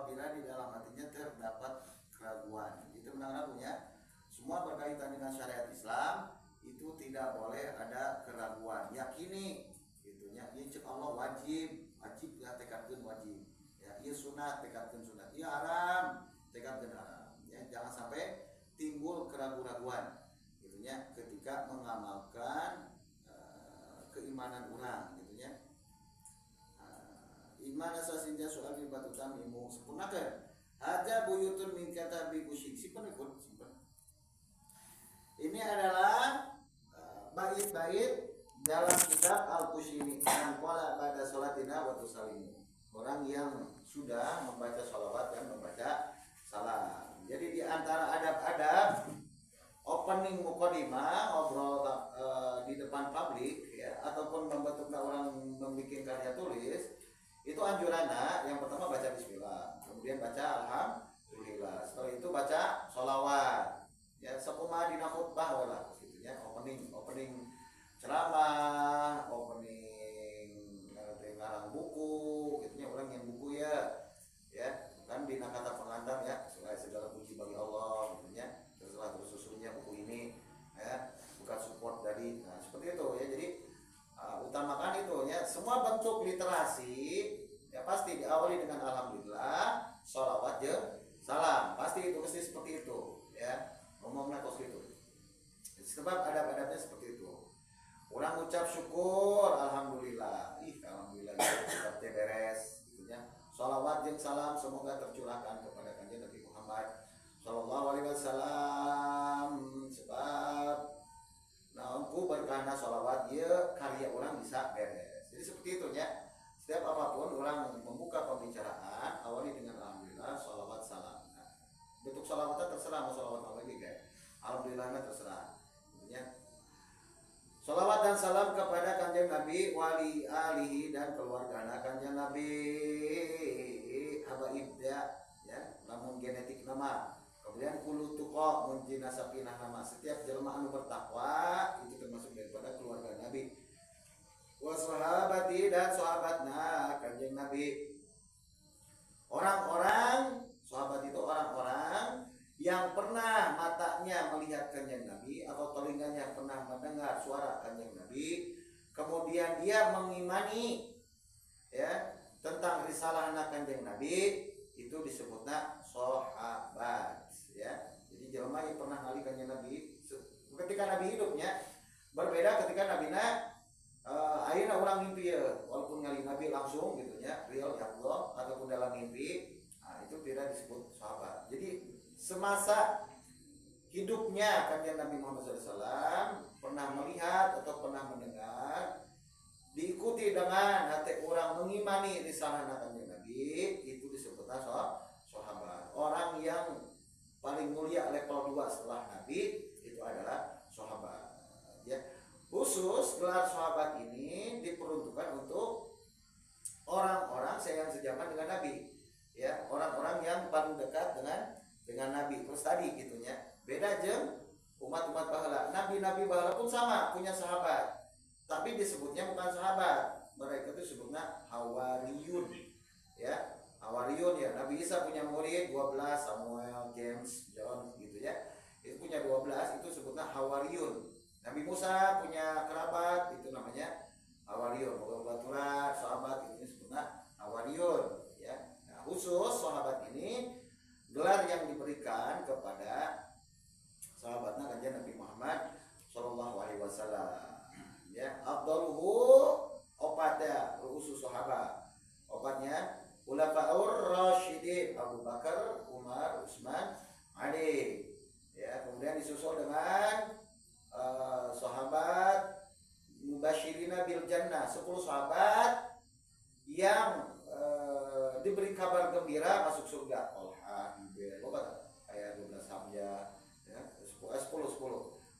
apabila di dalam hatinya terdapat keraguan. Itu menandakannya semua berkaitan dengan syariat Islam itu tidak boleh ada keraguan. Yakini gitunya, ieu ceuk Allah wajib ya tekadkeun wajib. Ya, ieu sunat tekadkeun sunat. Ieu haram tekadkeun haram. Ya, jangan sampai timbul keraguan-keraguan gitunya ketika mengamalkan keimanan orang gitunya. Iman asasinja soal batu tamimu sempurnakan. Ada buyutun min kata bi usyik simpen ikut simpen. Ini adalah bait-bait dalam kitab Al-Qushini yang qala pada salatina wa tusalimu. Orang yang sudah membaca salawat dan membaca salam. Jadi di antara adab-adab opening mukadimah ngobrol di depan publik ya ataupun membentuk orang membuat karya tulis itu anjuranna yang pertama baca bismillah, kemudian baca alhamdulillah, setelah itu baca sholawat ya sakumaha dina khutbah wala gitu ya, opening ceramah, opening ngarang buku gitu ya, orang yang buku ya kan dina kata pengantar ya segala puji bagi Allah gitu ya, terserah terus susunya buku ini ya bukan support dari seperti itu ya. Jadi utamakan itu ya, semua bentuk literasi ya pasti diawali dengan alhamdulillah, sholawat jeung salam, pasti itu mesti seperti itu ya, ngomongnya kos gitu. Sebab adab-adabnya seperti itu. Orang ucap syukur alhamdulillah, alhamdulillah ucap beres gitu ya. Sholawat jeung salam semoga tercurahkan kepada kanjeng Nabi Muhammad sallallahu alaihi wasallam, sebab naungku berkahna sholawat ya karya orang bisa beres. Jadi seperti itu ya. Setiap apapun orang membuka pembicaraan awali dengan alhamdulillah, sholawat salam. Nah, bentuk sholawatnya terserah mau sholawat apa lagi kayak alhamdulillahnya terserah. Ya. Sholawat dan salam kepada kanjeng Nabi wali alihi dan keluarga kanjeng Nabi habaib ya namun genetik nama. Kemudian kulu tuqa mun jinasapinah nama, setiap jelema anu bertakwa itu termasuk daripada keluarga Nabi. Wa sahabati dan sahabatna kanjeng Nabi. Orang-orang sahabat itu orang-orang yang pernah matanya melihat kanjeng Nabi atau telinganya pernah mendengar suara kanjeng Nabi, kemudian dia mengimani ya tentang risalah kanjeng Nabi, itu disebutnya sahabat ya. Jadi jelema yang pernah ngali kanjeng Nabi ketika Nabi hidupnya berbeda ketika Nabi ayeuna urang mimpi ya, walaupun ngali Nabi langsung gitu ya, real ya Allah ataupun dalam mimpi, itu tidak disebut sahabat. Jadi semasa hidupnya kanjeng Nabi Muhammad SAW pernah melihat atau pernah mendengar, diikuti dengan hati orang mengimani risalah kanjeng Nabi, itu disebutnya sahabat. Orang yang paling mulia level 2 setelah Nabi itu adalah sahabat ya. Khusus gelar sahabat ini diperuntukkan untuk orang-orang yang sejaman dengan Nabi ya, orang-orang yang paling dekat dengan Nabi. Terus tadi gitunya beda jeung umat-umat baheula. Nabi-nabi baheula pun sama punya sahabat, tapi disebutnya bukan sahabat, mereka itu disebutnya hawariyun ya, hawariyun ya. Nabi Isa punya murid 12, Samuel, James, John gitu ya, itu punya 12, itu sebutnya hawariyun. Nabi Musa punya kerabat, itu namanya hawariyun. Baturan sahabat ini disebutnya hawariyun ya. Nah, khusus sahabat ini gelar yang diberikan kepada sahabatnya kanjeng Nabi Muhammad sallallahu alaihi wasallam ya. Afdaluhu opada khusus sahabat, obatnya Khulafaur Rasyidin Abu Bakar, Umar, Utsman, Ali ya. Kemudian disusul dengan sahabat Mubasyirina bil Jannah, 10 sahabat yang diberi kabar gembira masuk surga. Tolha, Jubair, ayat 12 Hamzah ya, 10.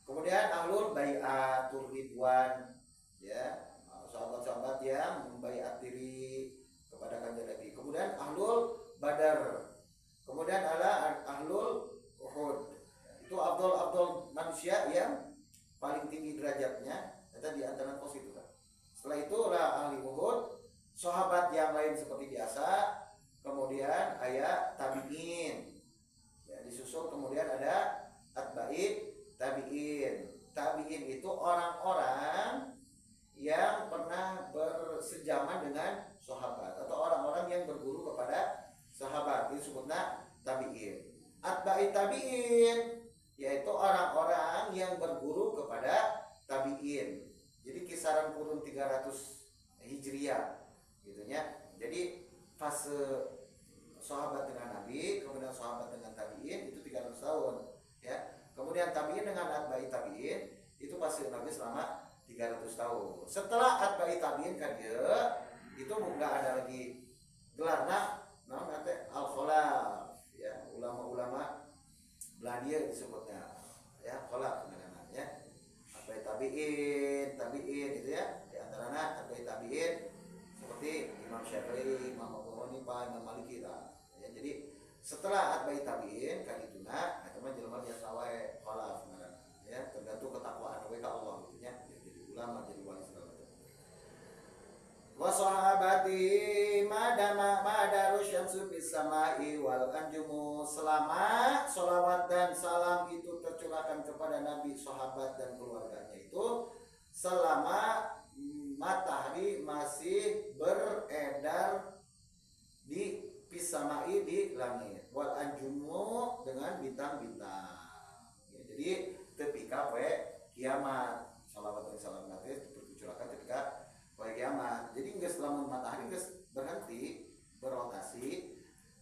Kemudian ahlul bai'atur ridwan ya, sahabat-sahabat yang membaiat diri kepada kanjeng Nabi. Kemudian ahlul badar, kemudian ada ahlul uhud. Itu abdul manusia yang paling tinggi derajatnya, itu di antara pos itu kan. Setelah itu ahli Uhud, sahabat yang lain seperti biasa, kemudian aya tabi'in. Ya, disusul kemudian ada atba'i tabi'in. Tabi'in itu orang-orang yang pernah bersejaman dengan sahabat atau orang-orang yang berguru kepada sahabat, itu sebutnya tabi'in. Atba'i tabi'in yaitu orang-orang yang berguru kepada tabi'in. Jadi kisaran kurun 300 Hijriah gitu ya. Jadi fase sahabat dengan Nabi, kemudian sahabat dengan tabi'in itu 300 tahun ya. Kemudian tabi'in dengan atba'i tabi'in itu fase Nabi selama 300 tahun. Setelah atba'i tabi'in kan dia itu enggak ada lagi gelarna namanya teh al-khalaf ya, ulama-ulama beladia disebutnya ya, khalaf namanya. Atba'i tabi'in itu ya, di antaranya atba'i tabi'in seperti Imam Syafi'i, Imam Abu Hanifah, Imam Maliki ya. Jadi setelah atba'i tabi'in kan ituna eta mah jelema biasa wae khalaf ngaranna ya, tergantung ketakwaan we ka Allah gitu nya. Jadi ulama jadi wali segala macam. Wa sahabati madaru syamsu bis samai wal anjumu, selama sholawat dan salam itu tercurahkan kepada Nabi, sahabat dan keluarganya itu selama matahari masih beredar di pisamai di langit, wal anjumu dengan bintang-bintang ya, jadi tepika we kiamat salawat dan salam nanti tercurahkan ketika we kiamat. Jadi geus lamun matahari geus berhenti berotasi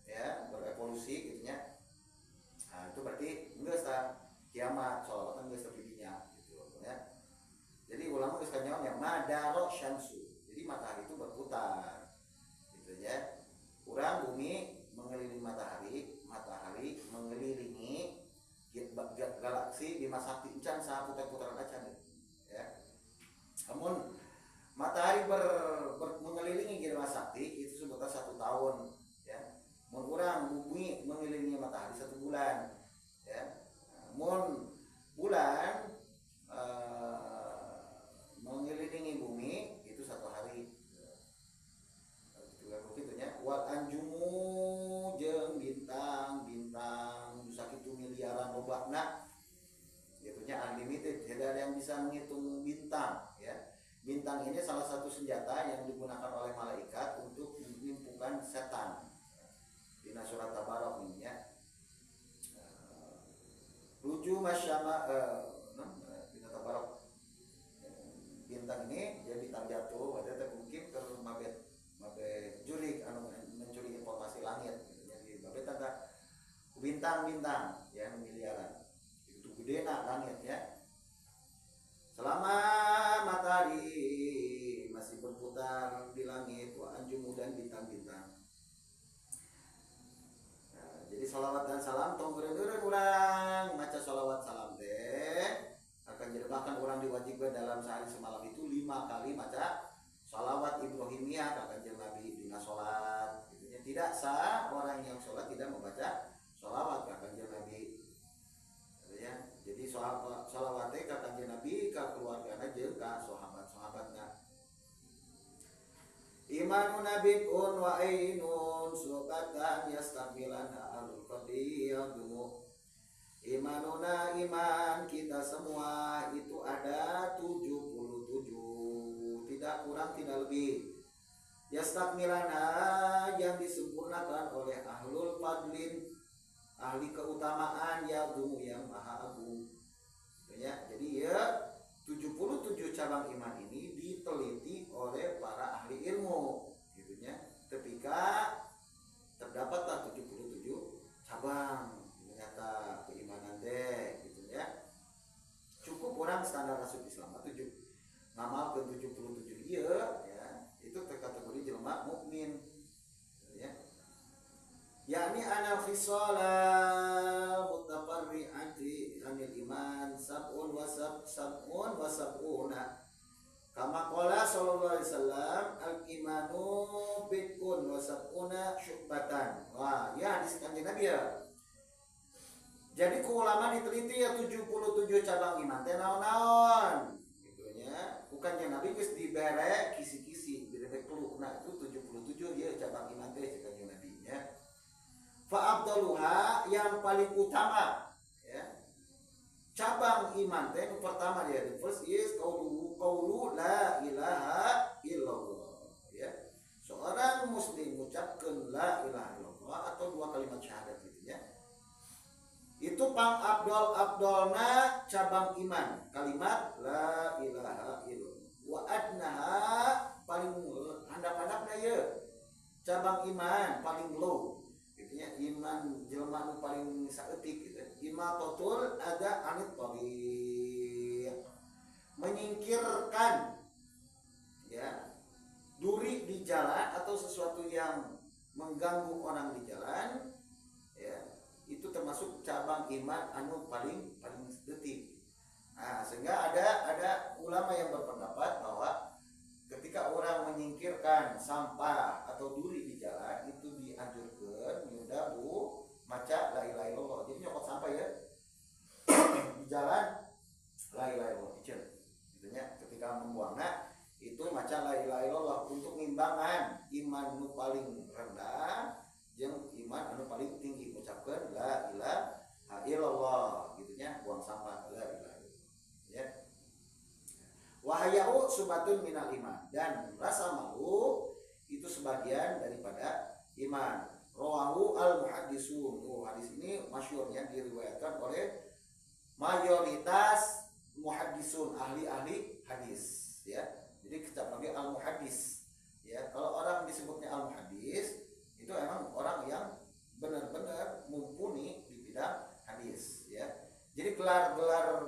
ya, berevolusi gitu nya, nah itu berarti geus kiamat, salawatan geus tepidinya gitu ya. Jadi ulama geus kanyaon ya madaro syamsu, jadi matahari itu berputar gitu ya. Urang bumi mengelilingi matahari, matahari mengelilingi galaksi Bima Sakti encan saha putar-putaran acan ya. Namun matahari mengelilingi Bima Sakti itu sebutnya 1 tahun ya. Mun urang bumi mengelilingi matahari 1 bulan ya. Mun bulan mengelilingi bumi itu 1 hari. Juga begitu nya. Wal anjumu jeung bintang-bintang sakitu miliaran lobana. Gitu nya unlimited, tidak ada yang bisa menghitung bintang ya. Bintang ini salah satu senjata yang digunakan oleh malaikat untuk menimpukan setan. Dina surat Tabarok ini ya. Ruju masyama Dina Tabarok. Bintang ini ya bintang jatuh, berarti mungkin ke mabet jurik anu mencuri informasi langit gitu. Jadi mabet tanda bintang-bintang ya miliaran. Itu gedena langit ya. Selama matahari masih berputar di langit, wa anjumu dan bintang-bintang. Nah, jadi sholawat dan salam tong beureun urang maca sholawat salam teh akan jadi bahkan orang diwajibkan dalam sehari semalam itu 5 kali maca sholawat Ibrahimiyah ka Kanjeng Nabi dina sholat. Gitu. Tidak sah orang yang sholat tidak membaca sholawat ka Kanjeng Nabi. Ya. Jadi sholawatnya ka Kanjeng Nabi, ka keluargana jeung ka sahabat-sahabatna. Imanun nabiyun wa ainun suqatan yastamilana al-qadiyadumu. Imanuna iman kita semua itu ada 77, tidak kurang tidak lebih. Yastamilana yang disempurnakan oleh ahlul fadlin, ahli keutamaan yadumu yang maha agung. Ya, jadi ya 77 cabang iman ini diteliti oleh para ahli ilmu gitu ya. Ketika terdapatlah 77 cabang ternyata keimanan deh gitu ya. Cukup orang standar masuk Islam 7 ngamal ke 77 iya ya, itu terkategori jelema mukmin ya. Yakni anal khisala mutafarri'ati anil iman sab'un wa sab'una kama qala sallallahu alaihi wasallam al imanu bid'un wa sab'una syu'batan. Wah, ya hadis Kanjeng Nabi ya. Jadi ku ulama diteliti ya 77 cabang iman teh naon-naon gitu nya. Bukan yang Nabi geus dibere kisi-kisi, dibere clue. Nah, itu 77 ya cabang iman teh Kanjeng Nabi nya. afdaluha yang paling utama, ya. Cabang iman teh pertama dia, the first is qaulu la ilaha illallah, ya. Seorang muslim mengucapkan la ilaha illallah atau dua kalimat syahadat gitu ya. Itu pang abdolna cabang iman, kalimat la ilaha illallah. Wa adnaha paling handap-handapna ya. Cabang iman paling low. Artinya iman jelema nu paling saeutik gitu. Imatatul ada anit thariq. Menyingkirkan ya duri di jalan atau sesuatu yang mengganggu orang di jalan, ya. Itu termasuk cabang iman anu paling detik. Nah, sehingga ada ulama yang berpendapat bahwa ketika orang menyingkirkan sampah atau duri di jalan itu dianjurkan yudabu maca la ilaha illallah. Jadi nyokot sampah ya di jalan la ilaha illallah icen. Itunya ketika membuangnya itu maca la ilaha illallah untuk ngimbangan iman nu paling rendah jeung iman anu paling tinggi ucapkan la ilaha illallah gitunya buang sampah la ilaha illallah ya. Wahayau subatun minal iman, dan rasa malu itu sebagian daripada iman. Rawahu al-muhaddisun. Hadis ini masyhurnya diriwayatkan oleh mayoritas muhaddisun, ahli-ahli hadis ya. Jadi kita panggil al-muhaddis ya. Kalau orang disebutnya al-muhaddis itu emang orang yang benar-benar mumpuni di bidang hadis ya. Jadi gelar-gelar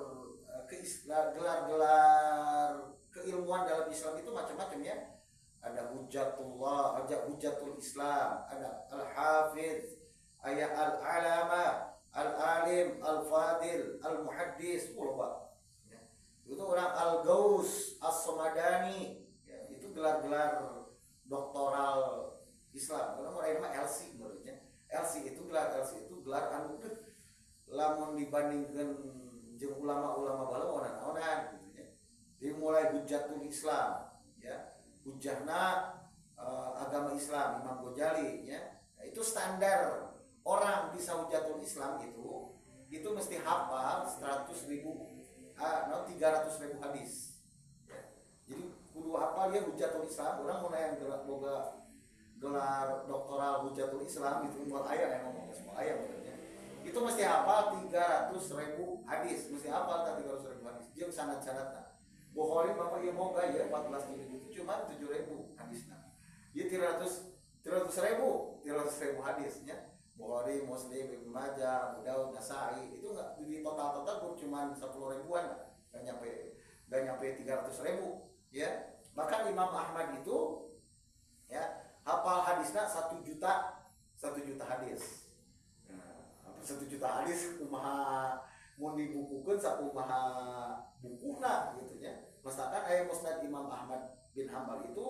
keilmuan dalam Islam itu macam-macam ya. Ada hujjatullah, ada hujjatul Islam, ada al-hafiz, ada al-alama, al-alim, al-fadil, al-muhaddis, ulama. Ya. Itu orang al-gaus, as-somadani, ya. Itu gelar-gelar doktoral Islam. Kalau mau nama LC menurutnya. LC itu gelar anu lamun dibandingkan jeung ulama-ulama bala onan-onan gitu ya. Dimulai hujjatul Islam ya. Hujjahna agama Islam Imam Ghazali ya. Nah, itu standar orang bisa hujjatul Islam itu mesti hafal 300.000 hadis ya. Jadi kudu hafal ya hujjatul Islam. Orang mun aya gelar doktoral hujjatul Islam itu moal aya yang ngomong semua aya benernya. Itu mesti hafal 300.000 hadis, mesti hafal 300.000 hadis. Jeung sanad-sanadna. Bukhari Bapak ieu moga ya 14 jilid itu cuma 7.000 hadisna. Ieu 300.000 hadisnya. Bukhari, Muslim, Ibnu Majah, Abu Daud, Nasa'i itu enggak di total cuma 10.000-an lah. Enggak nyampe 300.000 ya. Bahkan Imam Ahmad itu ya hafal hadisna 1 juta hadis. 1 juta hadis kumaha mun dibukukeun sakumaha bukuna gitu nya. Misalkan aya Musnad Imam Ahmad bin Hambal itu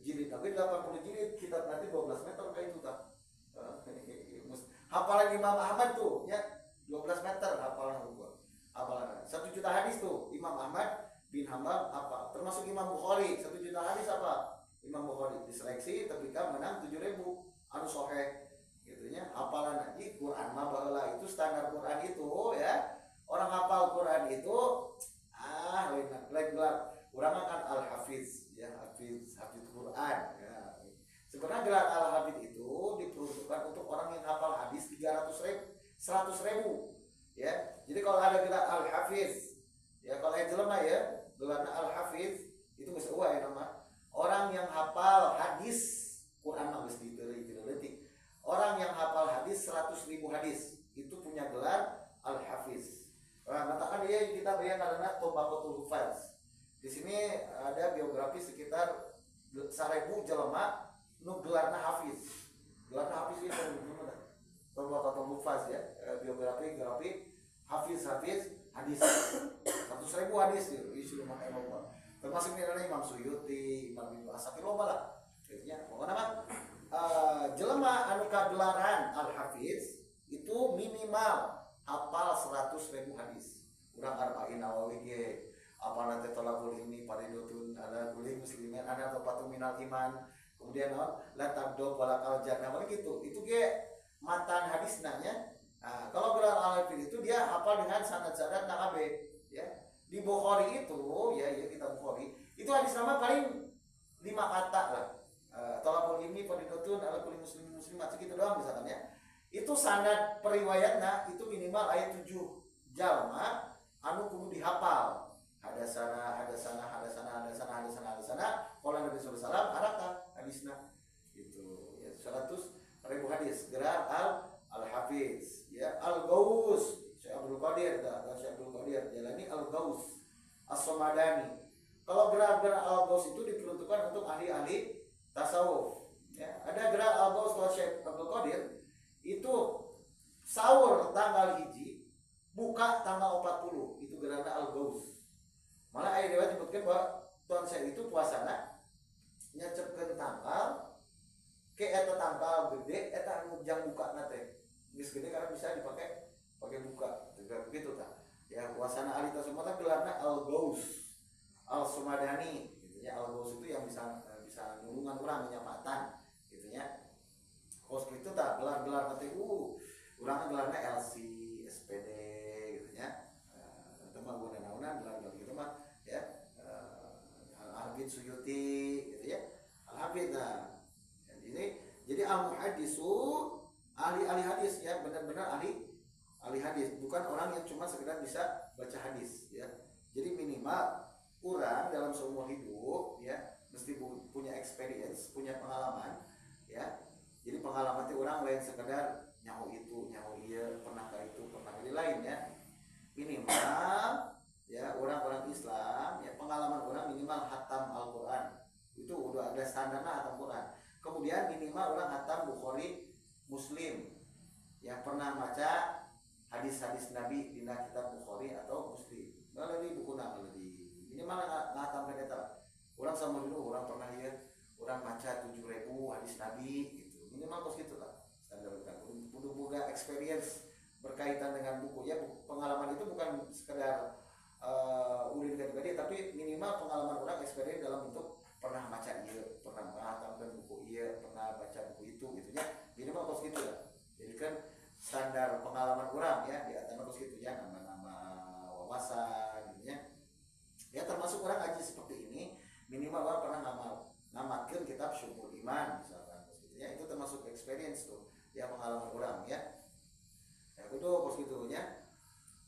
jilid 80 jilid, kitab nanti 12 meter kayak itu tah. Hafalan Imam Ahmad tuh ya 12 meter hafalan hukum. Hafalan 1 juta hadis tuh Imam Ahmad bin Hambal apa? Termasuk Imam Bukhari 1 juta hadis apa? Imam Bukhari diseleksi ketika menang 7.000 anu sahih. Gitunya hafalan lagi Quran mah baheula itu standar Quran itu ya. Orang hafal Quran itu lain gelar urang kan al-hafiz ya, hafiz Quran ya. Sebenarnya gelar al-hafiz itu diperuntukkan untuk orang yang hafal hadis 100.000 ya. Jadi kalau ada gelar al-hafiz ya, kalau yang jelema ya gelarna al-hafiz itu geus eueuh ya nama orang yang hafal hadis Quran mah geus diteuleuk. Orang yang hafal hadis 100.000 hadis itu punya gelar al-hafiz. Nah, katakan dia kita bayang karena Tobaqatul Hufaz. Di sini ada biografi sekitar 1.000 jelema nu gelarna hafiz. Gelarna hafiz itu gimana? Tobaqatul Hufaz ya, biografi hafiz hadis 100.000 hadis itu mah emang. Termasuk nilai Imam Suyuti, Imam Ibnu Asakir loba lah. Artinya pokoknya mah jelema anu kagelaran al-hafiz itu minimal hafal 100.000 hadis. Urang arba'in Nawawi ge apa nanti tolakul ini paridotun ada kulit muslimin ada topatu minal iman. Kemudian la tabdo wala kal jannah gitu. Itu ge matan hadisna nya Nah, kalau gelar al-hafidh itu dia hafal dengan sanad-sanad nakabe, ya. Di Bukhari itu, ya kita Bukhari, itu hadis nama paling 5 kata lah. Tolakul ilmi fardidotun ala kulli muslimin muslimat segitu doang misalkan ya. Itu sanad periwayatna itu minimal ayat 7 jalma anu kudu dihafal. Ada sana kalau Nabi sallallahu alaihi wasallam harakah hadisna. Gitu. Ya 100.000 hadis gelar al-hafiz ya al-gaus Syekh Abdul Qadir jalani al-gaus as-somadani. Kalau gerak-gerak al-gaus itu diperuntukkan untuk ahli-ahli tasawuf ya. Ada gerak al-gaus kalau Syekh Abdul Qadir itu sahur tanggal hiji buka tanggal 40 itu geraknya al-gaus. Malah ayat dewa disebutkan bahwa Tuhan Syekh itu puasana nyacepkeun tanggal ke eta tanggal gede eta anu jang buka nate geus gede karena bisa dipakai buka begitu tak ya. Puasana ahli tasawuf teh gelarna al-gaus al-sumadani gitu ya. Al-gaus itu yang bisa nulungan orang menyapatan gitu ya. Kos itu tak gelar-gelar nanti urang gelarna LC SPD gitu ya. Itu mah guna naunan gelar-gelar gitu mah ya. Al-Habib Suyuti gitu ya. Al-Habib nah. Jadi al-muhaddisu ahli hadis ya, benar-benar ahli hadis, bukan orang yang cuma sekedar bisa baca hadis ya. Jadi minimal orang dalam seumur hidup ya mesti punya experience, punya pengalaman ya. Jadi pengalaman itu orang lain sekedar nyaho itu, nyaho iya, pernah ke itu, pernah ke lain ya. Minimal ya orang-orang Islam ya pengalaman orang minimal hatam Al-Qur'an. Itu udah ada standarnya hatam Quran. Kemudian minimal orang hatam Bukhari, Muslim. Yang pernah baca hadis-hadis Nabi di kitab Bukhari atau Muslim. Melalui buku melalui minimal ngatam eta. Orang sama dulu orang pernah lihat orang baca 7.000 hadis Nabi gitu. Minimal kos gitu lah. Standar kan. Kudu boga experience berkaitan dengan buku ya. Pengalaman itu bukan sekedar ulin gede tapi minimal pengalaman orang experience dalam bentuk pernah baca iya, pernah menghatamkan buku iya, pernah baca buku itu gitu ya. Minimal kos gitu ya. Jadi kan standar pengalaman orang ya di atas kos gitu ya, nama-nama wawasan gitu ya. Ya termasuk orang ngaji seperti ini minimal orang pernah ngamatkeun kitab Syukur Iman misalkan gitu ya. Itu termasuk experience tuh ya pengalaman orang ya. Ya itu kos gitu ya.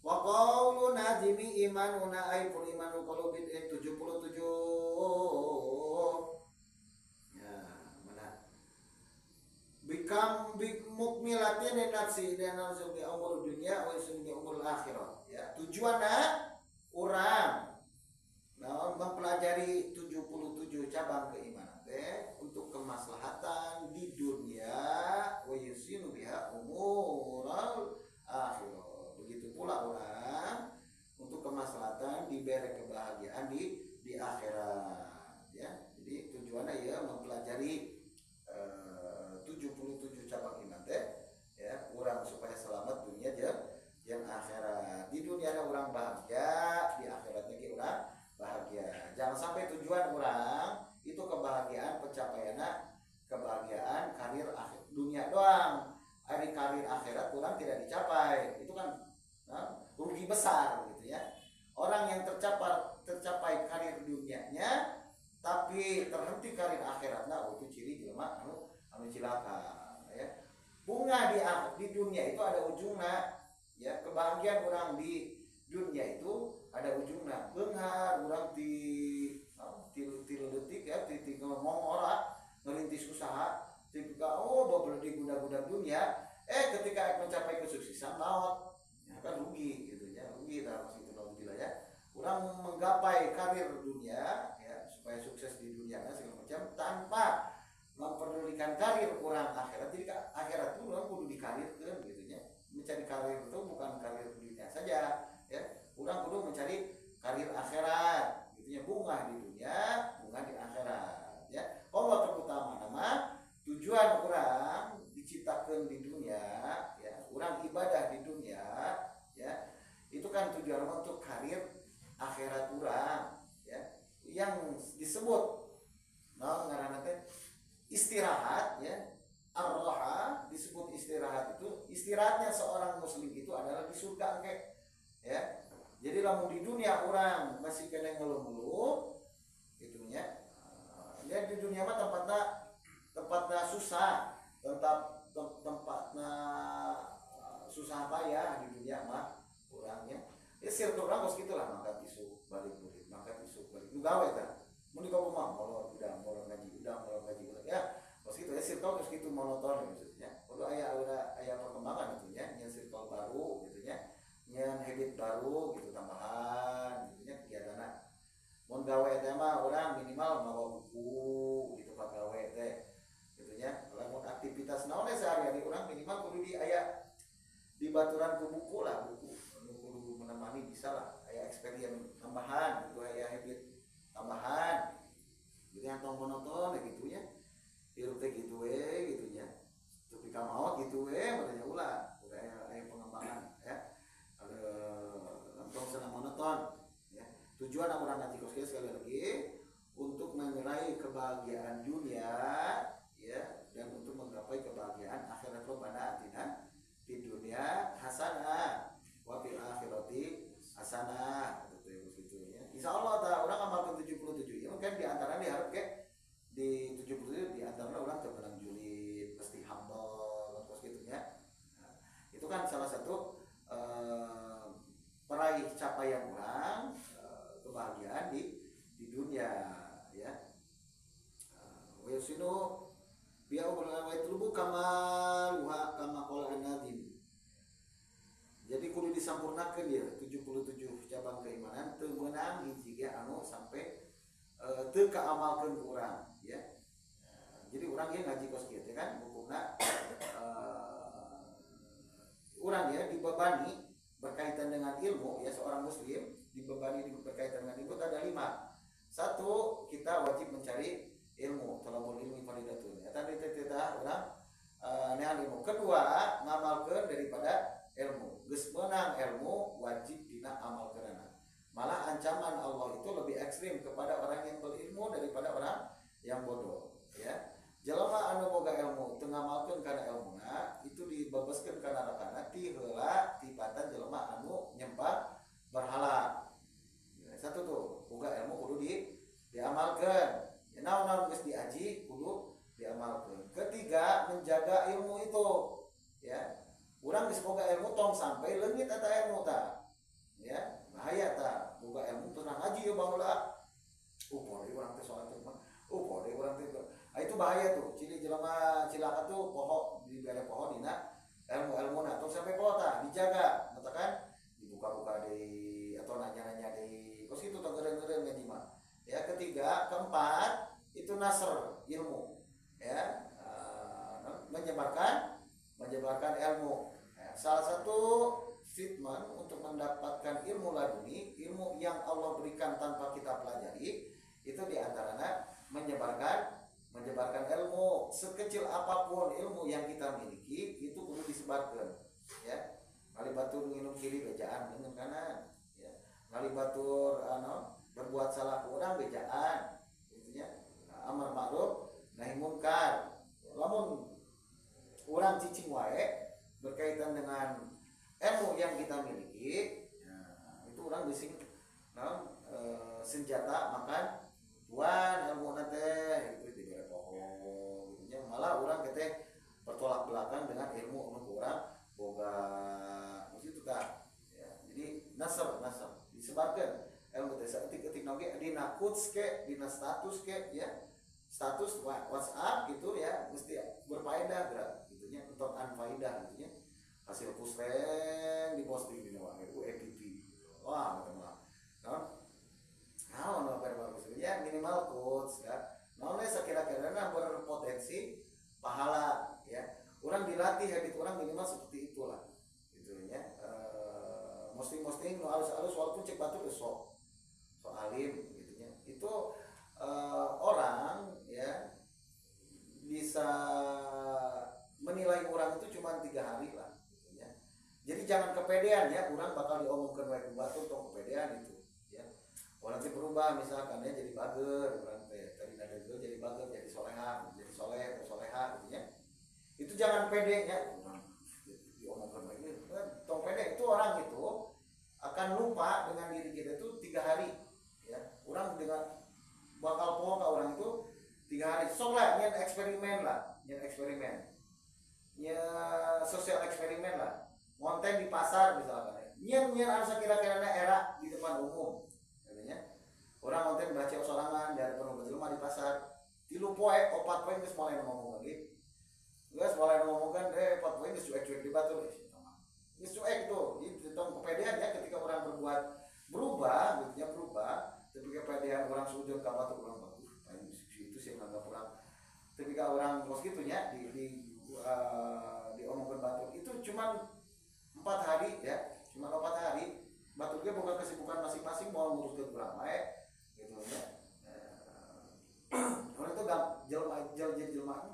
Wa qaulu najimi imanuna ay ful imanu qulubin 77. Ya, mana? Bikam bik mukmilatin nafsi dan nafsu bi umur dunia wa bi umur akhirah. Ya, tujuanna urang mempelajari 77 cabang keimanan teh untuk kemaslahatan di dunia wa yusinu biha umural akhirah. Begitu pula orang untuk kemaslahatan diberi kebahagiaan di akhirat ya. Jadi tujuannya ya mempelajari 77 cabang iman teh ya orang supaya selamat dunia dan akhirat. Di dunia ada orang bahagia, di akhirat lagi orang bahagia. Jangan sampai tujuan orang itu kebahagiaan pencapaiannya kebahagiaan karir akhir dunia doang. Hari karir akhirat orang tidak dicapai. Itu kan rugi besar gitu ya. Orang yang tercapai karir dunianya tapi terhenti karir akhiratnya itu ciri jelema anu cilaka ya. Bunga di dunia itu ada ujungnya ya. Kebahagiaan orang di dunia itu ada ujungnya. Beunghar urang tilu detik ya ti ngomong orang ngerintis usaha ketika bobol di guna-guna dunia ketika mencapai kesuksesan maut kan rugi gitu ya, rugi dalam situ alhamdulillah ya. Orang menggapai karir dunia ya supaya sukses di dunia kan segala macam tanpa memperdulikan karir orang akhirat. Jadi akhirat itu orang kudu dikarirkeun gitu ya. Mencari karir itu bukan karir dunia saja ya. Orang kudu mencari karir akhirat gitu ya. Bunga di dunia, bunga di akhirat ya. Allah terutama nama tujuan orang diciptakan di dunia ya. Orang ibadah di dunia ya itu kan tujuan untuk karir akhirat orang ya yang disebut ngaranna teh istirahat ya ar-raha disebut istirahat itu istirahatnya seorang muslim itu adalah di surga ke, ya. Jadi lamun di dunia orang masih kena ngeluh-ngeluh itunya, dia di dunia mah tempatnya susah, tempatnya susah payah di dunia mah orangnya. Ya circle orang kos gitulah, mangkat isu balik murid, mangkat isu balik nu gawe tah. Mun di rumah molor udah molor ngaji udah ya. Kos gitu ya circle kos gitu monoton maksudnya. Kudu aya perkembangan itu nya, nyen circle baru gitu nya. Nyen habit baru gitu tambahan gitu nya kegiatanna. Mun gawe teh mah urang minimal mawa buku gitu pak gawe teh. Gitu nya. Lamun aktivitas naon sehari-hari urang minimal kudu di aya di baturan ke buku lah, buku menemani bisa lah, aya experience tambahan gitu, aya habit tambahan gitu yang tong monoton gitu ya, hirup teh gitu gitu ya, tapi kamau gitu berarti ulah udah aya pengembangan ya, tong senang monoton ya. Tujuan orang ngaji kos sekali lagi untuk meraih kebahagiaan dunia ya, dan untuk menggapai kebahagiaan akhirat. Rabbana atina di dunia hasanah wa fil akhirati hasanah gitu ya. Insyaallah ta urang amalkeun 77 ya mungkin di antara diharap ke di 77 di antara orang terbenang julid pasti humble terus gitu ya. Nah, itu kan salah satu peraih capaian orang kebahagiaan di dunia ya. Wa yusinu biya wa yatlubu kamaluha kama qala an-nadim. Jadi kudu disampurnakeun dia 77 cabang keimanan teu meunang hiji ge anu sampai teu kaamalkeun ku urang ya. Jadi urang ge ngaji kos kieu teh kan hukumna urang ya dibebani berkaitan dengan ilmu ya, seorang muslim dibebani berkaitan dengan ilmu ada 5. 1, kita wajib mencari ilmu, talabul ilmi faridatun. Eta teh urang neangan ilmu. 2, ngamalkeun daripada ilmu. Geus meunang ilmu wajib dina amalkeunana. Malah ancaman Allah itu lebih ekstrim kepada orang yang berilmu daripada orang yang bodoh ya. Jelema anu boga ilmu teu ngamalkeun kana ilmuna itu dibebaskeun ka nerakana ti heula tipatan jelema anu nyembah berhala. Satu tuh, boga ilmu kudu diamalkeun. Ya naon geus diaji kudu diamalkeun. 3, menjaga ilmu itu ya. Urang geus boga ilmu tong sampai leungit eta ilmu tah. Ya, bahaya tah. Boga ilmu teu ngaji ya baheula. Poe urang teh salat mah. Poe urang teh. Itu bahaya tuh. Ciri jelema cilaka tuh poho dibere poho dina ilmu-ilmuna tong sampai poho tah dijaga. Katakan dibuka-buka deui atau nanya-nanya deui. Kos kitu tong geureung-geureung ngaji mah. Ya, 3, 4 itu nasr ilmu. Ya, menyebarkan ilmu. Ya, salah satu fitman untuk mendapatkan ilmu laduni, ilmu yang Allah berikan tanpa kita pelajari, itu diantaranya menyebarkan ilmu. Sekecil apapun ilmu yang kita miliki itu perlu disebarkan. Ya, kali batur minum kiri bejaan minum kanan. Ya, kali batur berbuat salah kurang bejaan. Intinya amar ma'ruf nahi munkar. Lamun urang cicing wae berkaitan dengan ilmu yang kita miliki, nah, itu urang bising senjata makan tuan ilmu teh itu dibere poho gitu nya. Malah urang teh bertolak belakang dengan ilmu anu urang boga itu tah ya. Jadi nasr disebarkan ilmu teh saeutik-eutik oge dina quotes ke dina status ke ya. Status WhatsApp gitu ya mesti berfaedah gerak gitunya untuk anfaedah gitunya. Hasil pusreng diposting di wae EPP. Wah gitu mah. Naon bagus ya minimal quotes ya. Naon sakira-kirana berpotensi pahala ya. Urang dilatih habit urang minimal seperti itulah. Gitu ya. Posting-posting nu alus-alus walaupun cek batu sok alim gitunya. Itu orang ya bisa menilai orang itu cuma 3 hari lah gitu ya. Jadi jangan kepedean ya, orang bakal diomongkan wae ku batu tong kepedean itu ya. Orang teh berubah misalkan ya jadi bager, orang teh tadi nadegel jadi bager, jadi soleha, jadi soleh atau soleha gitu ya. Itu jangan pede ya. orang itu akan lupa dengan diri kita itu 3 hari ya. Orang dengan bakal poho ka orang itu 3 hari. Sok lah nyen eksperimen nya sosial eksperimen lah, konten di pasar misalkan nyen harus kira-kira era di depan umum katanya orang konten baca sorangan dari penuh rumah di pasar 3 poe 4 poe geus mulai ngomong lagi geus mulai ngomongkan 4 poe geus cuek-cuek di batur geus cuek tuh itu kepedean ya ketika orang berubah gitu ya, tapi kepedean orang sujud ka batu orang bagus itu sih nganggap orang ketika orang kos gitunya diomongkan batur itu cuman 4 hari ya, cuma 4 hari baturnya bukan kesibukan masing-masing mau ngurus ke kurang baik gitu ya. Orang itu jelma itu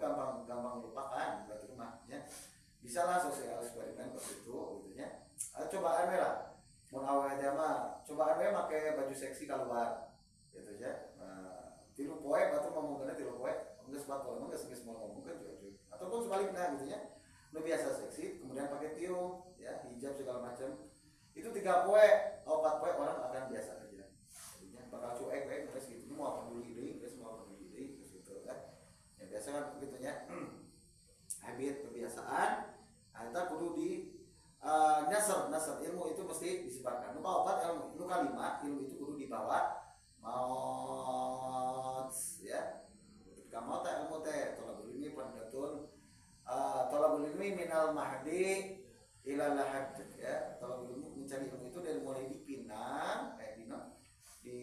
gampang lupakan batur mah ya. Bisa lah sosial eksperimen seperti itu gitu ya. Cobaan we lah. Mun awewe teh mah cobaan we make baju seksi keluar gitu ya. 3 poe batur ngomongkeun 3 poe geus batur mah geus mau ngomongkeun cuek-cuek. Ataupun sebaliknya gitu ya. Lu biasa seksi kemudian pakai tiung ya, hijab segala macam. Itu 3 poe, 4 poe orang akan biasa aja. Jadinya bakal cuek we terus gitu. Mau peduli deui, terus gitu kan. Ya biasa kan begitu ya. Habit kebiasaan eta kudu di nasr ilmu itu mesti disebarkan. Nu kaopat ilmu, nu kalima ilmu itu kudu dibawa maut ya. Ketika maut ilmu teh tolabul ilmi pandatun tolabul ilmi minal mahdi ila lahad ya. Tolabul ilmi mencari ilmu itu dari mulai dipinang kayak di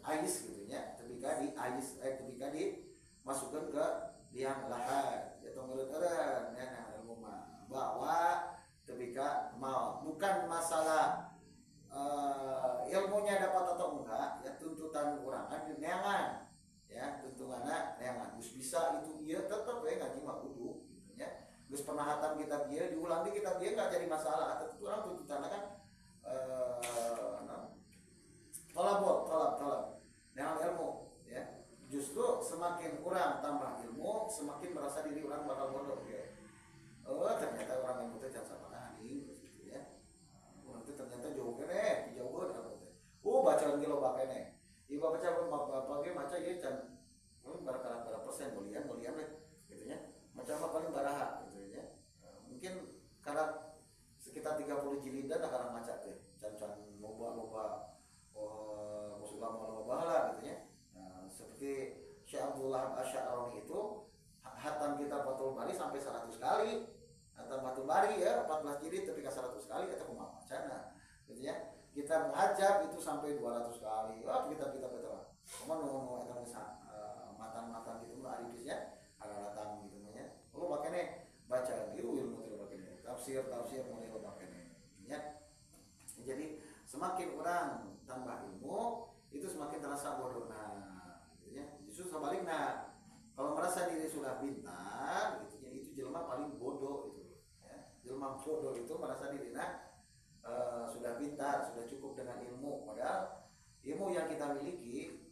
ais gitu ya. Ketika di ais ketika dimasukkan ke liang lahad ya tongeureun ya nah ilmu mah bahwa ketika maut bukan masalah ilmunya dapat atau enggak ya, tuntutan orang kan neangan ya, tuntutanna neangan geus bisa itu ieu tetep we ngaji mah kudu gitu nya. Geus pernah hatam kitab ieu diulang di kitab ieu enggak jadi masalah atau urang tuntutanna kan tolab neangan ilmu ya. Justru semakin orang tambah ilmu semakin merasa diri orang bakal bodoh ya. Ternyata orang yang butuh jangan sama anjing gitu ya. Orang itu ternyata jauh kene, jauh banget. Bacaan ge loba kene. Ieu baca bapak ge maca ieu can berapa persen mulian we gitu nya. Maca mah paling baraha gitu ya. Mungkin karena sekitar 30 jilidan akan maca teh. Can loba musulah bahala gitu ya. Seperti Syekh Abdullah Asy'arani itu hatam kitab Fathul Bari sampai 100 kali. Hatam Fathul Bari ya 14 jilid tapi 100 kali eta kumaha macana gitu ya. Kita menghajab itu sampai 200 kali. Wah, kitab-kitab itu lah. Kumaha eta matan-matan gitu mah ari geus ya. Ada datang gitu nya. Makanya baca ilmu teh bakene. Tafsir mulai bakene. Ya. Jadi semakin orang tambah ilmu itu semakin terasa bodoh. Nah, gitu ya. Justru sebaliknya kalau merasa diri sudah pintar gitu ya, itu jelema paling bodoh itu ya. Jelema bodoh itu merasa dirinya sudah pintar, sudah cukup dengan ilmu, padahal ilmu yang kita miliki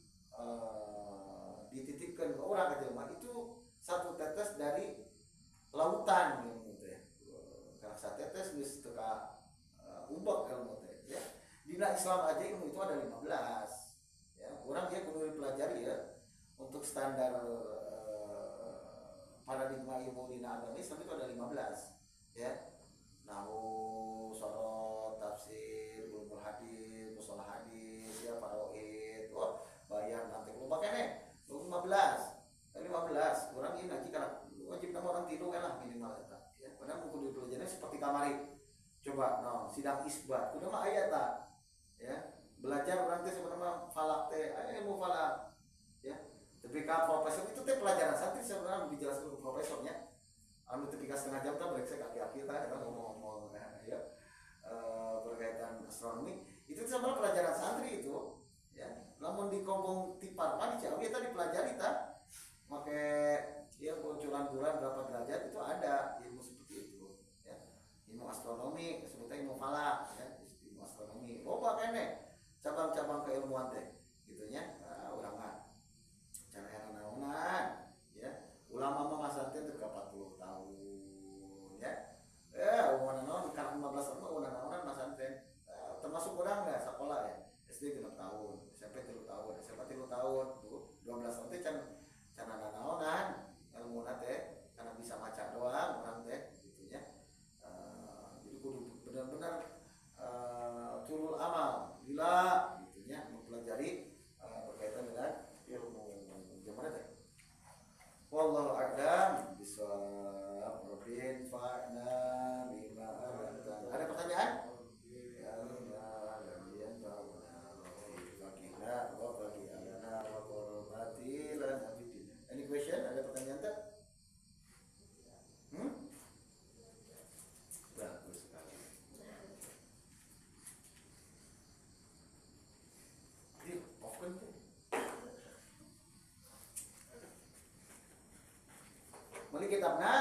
dititipkan ke orang ke jelema itu satu tetes dari lautan ilmu teh. Kalau satu tetes geus teu ka ubek ilmu teh ya. Dina Islam aja ilmu itu ada 15 ya. Orang dia kudu dipelajari ya untuk standar paradigma ilmu dina agama Islam itu ada 15 ya. Nahwu, sorot, tafsir, ulumul hadis, mustalah hadis, ya faraid, bayan nanti lu makanya 15. Orang ini ngaji kana wajib nama orang tilu kan lah minimal eta ya. Padahal mungkin dipelajari seperti kamari. Coba sidang isbat kudu mah aya ta ya. Belajar orang teh sebenarnya falak teh ilmu falak ya. Tapi ka profesor itu teh pelajaran santri sebenarnya dijelaskan ke profesornya. Anu ketika setengah jam tak brengsek aki-aki tah ngomong ya berkaitan astronomi itu sebenarnya pelajaran santri itu ya. Namun di Kompong Tipar mah di Ciawi tadi dipelajari tah make ya bocoran bulan berapa derajat itu ada ilmu seperti itu ya. Ilmu astronomi sebutnya ilmu falak ya, ilmu astronomi loba kene cabang-cabang keilmuan teh gitu nya. Urang mah cara naonan ya. Ulama mah masa teh 40 tahun ya. Umurna naon karena 15 tahun kitabna